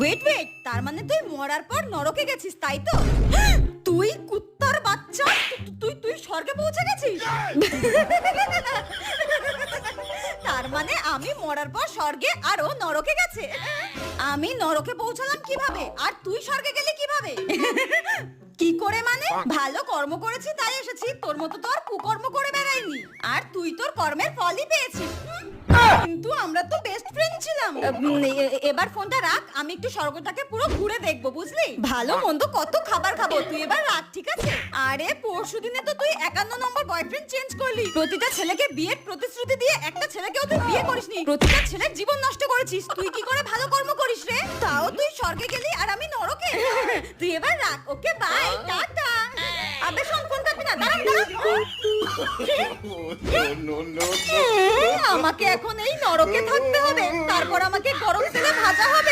Wait wait, তার মানে তুই মরার পর নরকে গেছিস তাই তো? তুই কুত্তার বাচ্চা, তুই তুই স্বর্গে পৌঁছে গেছিস? তার মানে আমি মরার পর স্বর্গে আর ও নরকে গেছে। আমি নরকে পৌঁছালাম কিভাবে আর তুই স্বর্গে গেলি কিভাবে? কি করে মানে? ভালো কর্ম করেছি তাই এসেছি, তোর মতো তো আর কুকর্ম করে বেড়াইনি। আর তুই তোর কর্মের ফলই পেয়েছিস। কিন্তু আমরা তো বেস্ট ফ্রেন্ড ছিলাম। এবার ফোনটা রাখ, আমি একটু স্বর্গটাকে পুরো ঘুরে দেখবো, বুঝলি? ভালো মন্দ কত খাবার খাবো, তুই এবার রাখ, ঠিক আছে? আরে পরশুদিনে তো তুই 51 নম্বর বয়ফ্রেন্ড চেঞ্জ করলি। প্রতিটা ছেলেকে বিয়ের প্রতিশ্রুতি দিয়ে একটা ছেলেকেও তুই বিয়ে করিসনি। প্রতিটা ছেলের জীবন নষ্ট করেছিস। তুই কি করে ভালো কর্ম করিস রে? তাও তুই স্বর্গে গেলি আর আমি নরকে। তুই এবার রাখ, ওকে বাই, টাটা। আবে শোন, ফোন কাটবি না, দাঁড়া দাঁড়া। আমাকে এখন এই নরকে থাকতে হবে, তারপর আমাকে গরম তেলে ভাজা হবে।